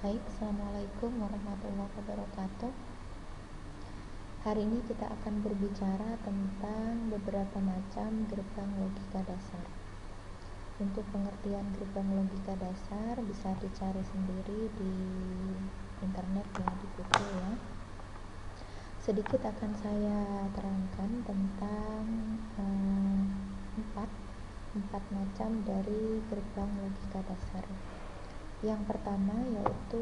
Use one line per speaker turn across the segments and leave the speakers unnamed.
Baik, Assalamualaikum warahmatullahi wabarakatuh. Hari ini kita akan berbicara tentang beberapa macam gerbang logika dasar. Untuk pengertian gerbang logika dasar bisa dicari sendiri di internet ya, di Google ya. Sedikit akan saya terangkan tentang empat macam dari gerbang logika dasar. Yang pertama yaitu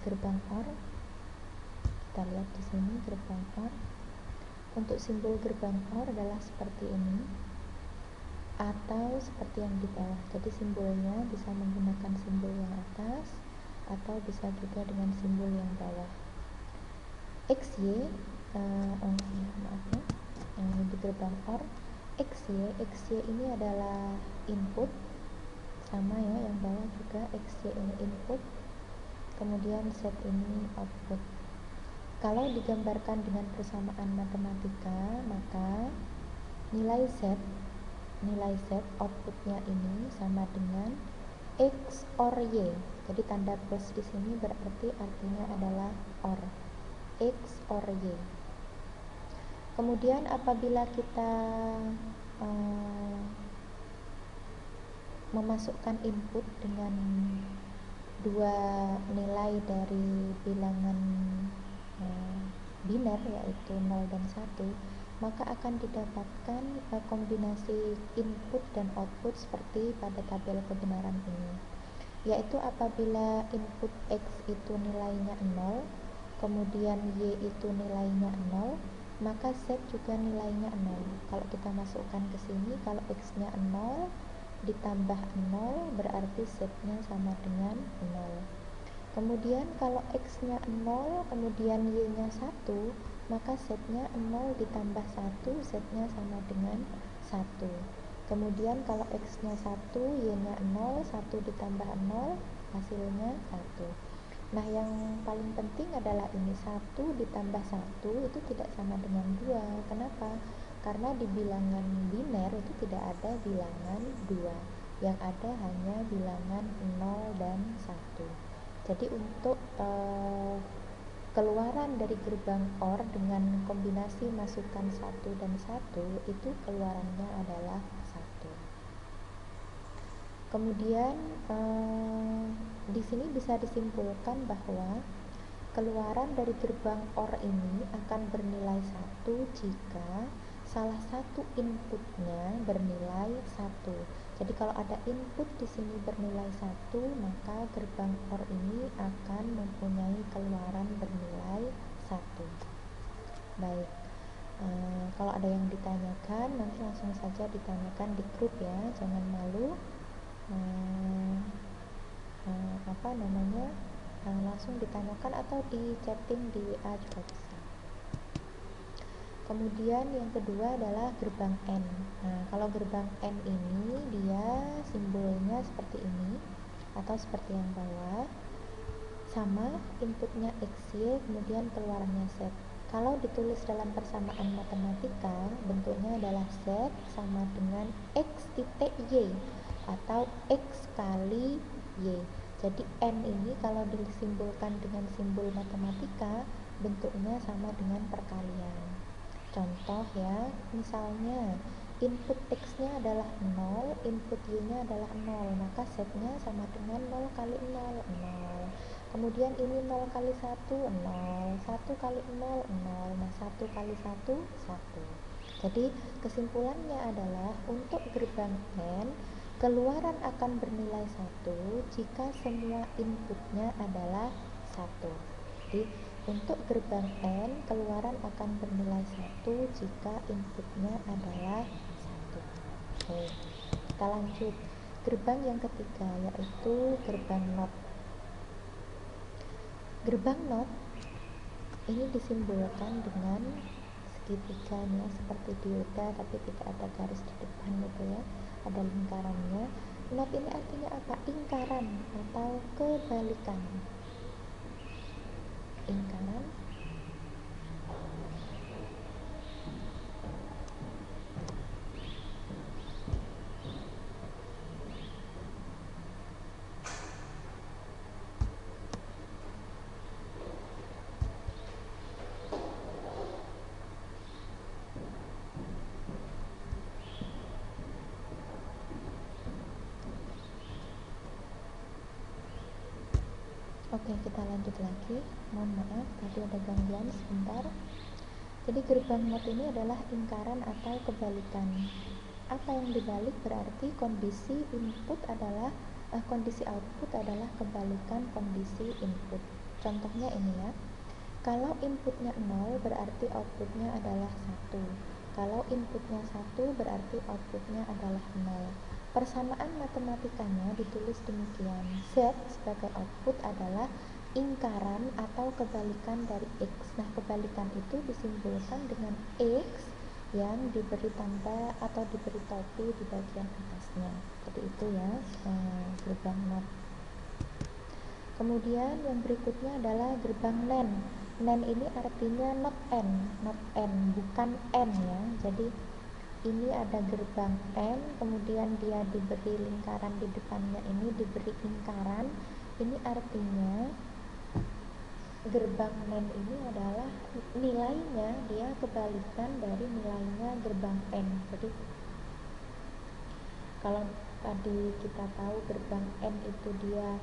gerbang OR. Kita lihat di sini gerbang OR. Untuk simbol gerbang OR adalah seperti ini atau seperti yang di bawah. Jadi simbolnya bisa menggunakan simbol yang atas atau bisa juga dengan simbol yang bawah. XY di gerbang OR XY ini adalah input, sama ya, yang bawah juga XY ini input, kemudian Z ini output. Kalau digambarkan dengan persamaan matematika, maka nilai Z outputnya ini sama dengan X OR Y. Jadi tanda plus di sini berarti artinya adalah OR, X OR Y. Kemudian apabila kita memasukkan input dengan dua nilai dari bilangan biner yaitu 0 dan 1, maka akan didapatkan kombinasi input dan output seperti pada tabel kebenaran ini, yaitu apabila input X itu nilainya 0, kemudian Y itu nilainya 0, maka Z juga nilainya 0. Kalau kita masukkan ke sini, kalau X nya 0 ditambah 0 berarti Z nya sama dengan 0. Kemudian kalau X nya 0 kemudian Y nya 1, maka Z nya 0 ditambah 1, Z nya sama dengan 1. Kemudian kalau X nya 1, Y nya 0, 1 ditambah 0 hasilnya 1. Nah, yang paling penting adalah ini 1 ditambah 1 itu tidak sama dengan 2. Kenapa? Karena di bilangan biner itu tidak ada bilangan 2. Yang ada hanya bilangan 0 dan 1. Jadi untuk keluaran dari gerbang OR dengan kombinasi masukkan 1 dan 1 itu keluarannya adalah 1. Kemudian di sini bisa disimpulkan bahwa keluaran dari gerbang OR ini akan bernilai 1 jika salah satu inputnya bernilai 1. Jadi kalau ada input di sini bernilai 1, maka gerbang OR ini akan mempunyai keluaran bernilai 1. Baik. Kalau ada yang ditanyakan, nanti langsung saja ditanyakan di grup ya, jangan malu. Langsung ditanyakan atau di chatting di WA juga bisa. Kemudian yang kedua adalah gerbang N. Nah, kalau gerbang N ini dia simbolnya seperti ini atau seperti yang bawah, sama inputnya XY kemudian keluarannya Z. Kalau ditulis dalam persamaan matematika, bentuknya adalah Z sama dengan X titik Y atau X kali Y. Jadi N ini kalau disimbolkan dengan simbol matematika, bentuknya sama dengan perkalian. Contoh ya, misalnya input X-nya adalah 0, input Y-nya adalah 0, maka Z-nya sama dengan 0 kali 0, 0. Kemudian ini 0 kali 1, 0, 1 kali 0, 0, nah 1 kali 1, 1. Jadi kesimpulannya adalah untuk gerbang N, keluaran akan bernilai 1 jika semua inputnya adalah 1. Jadi untuk gerbang N, keluaran akan bernilai 1 jika inputnya adalah 1. Oke, kita lanjut. Gerbang yang ketiga yaitu gerbang NOT. Gerbang NOT ini disimbolkan dengan segitiga ya, seperti dioda tapi tidak ada garis di depan gitu ya, ada lingkarannya. NOT ini artinya apa? Ingkaran atau kebalikan. Ingkaran Oke, kita lanjut lagi. Mohon maaf, tadi ada gangguan sebentar. Jadi gerbang not ini adalah lingkaran atau kebalikan. Apa yang dibalik berarti kondisi input adalah kondisi output adalah kebalikan kondisi input. Contohnya ini ya. Kalau inputnya 0 berarti outputnya adalah 1. Kalau inputnya 1 berarti outputnya adalah 0. Persamaan matematikanya ditulis demikian. Z sebagai output adalah lingkaran atau kebalikan dari X. Nah, kebalikan itu disimbolkan dengan X yang diberi tanda atau diberi topi di bagian atasnya. Seperti itu ya, gerbang NOT. Kemudian yang berikutnya adalah gerbang NAND. NAND ini artinya not N, bukan N ya. Jadi ini ada gerbang N, kemudian dia diberi lingkaran di depannya, ini diberi lingkaran. Ini artinya gerbang NAND ini adalah nilainya dia kebalikan dari nilainya gerbang N. Jadi kalau tadi kita tahu gerbang N itu dia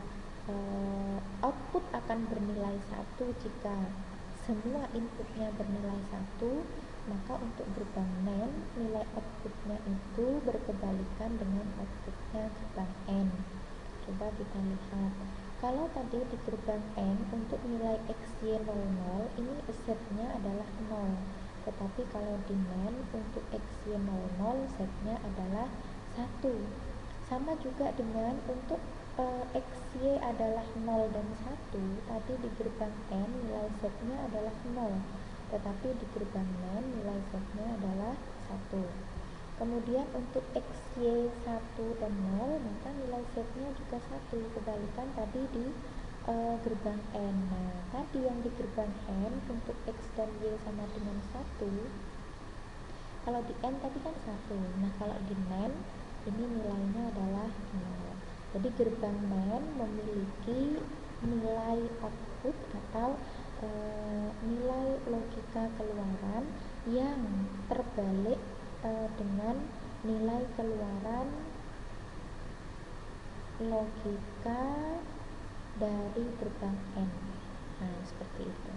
output akan bernilai 1 jika semua inputnya bernilai 1, maka untuk gerbang NAND nilai outputnya itu berkebalikan dengan outputnya gerbang N. Coba kita lihat, kalau tadi di gerbang N untuk nilai XY00 ini Z-nya adalah 0, tetapi kalau di NAND untuk XY00 Z-nya adalah 1. Sama juga dengan untuk XY adalah 0 dan 1, tadi di gerbang N nilai Z-nya adalah 0, tetapi di gerbang NAND nilai Z-nya adalah 1. Kemudian untuk XY 1 dan 0, maka nilai Z-nya juga 1, kebalikan tadi di gerbang N. Nah, tadi yang di gerbang N untuk X dan Y sama dengan 1, kalau di N tadi kan 1. Nah, kalau di NAND ini nilainya adalah 0. Jadi gerbang NAND memiliki nilai output atau nilai logika keluaran yang terbalik dengan nilai keluaran logika dari gerbang N. Nah, seperti itu.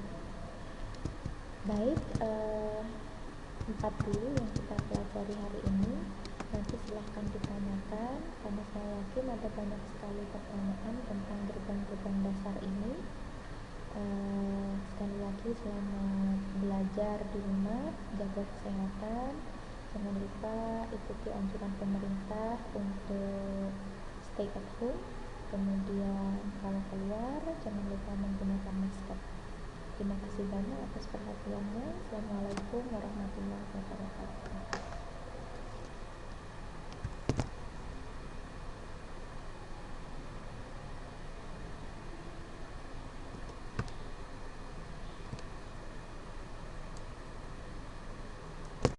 Baik, 4 dulu yang kita pelajari hari ini. Nanti silahkan ditanyakan, karena saya yakin ada banyak sekali pertanyaan tentang gerbang-gerbang dasar ini. Sekali lagi, selamat belajar di rumah, jaga kesehatan, jangan lupa ikuti anjuran pemerintah untuk stay at home. Kemudian kalau keluar jangan lupa menggunakan masker. Terima kasih banyak atas perhatiannya. Assalamualaikum warahmatullahi wabarakatuh.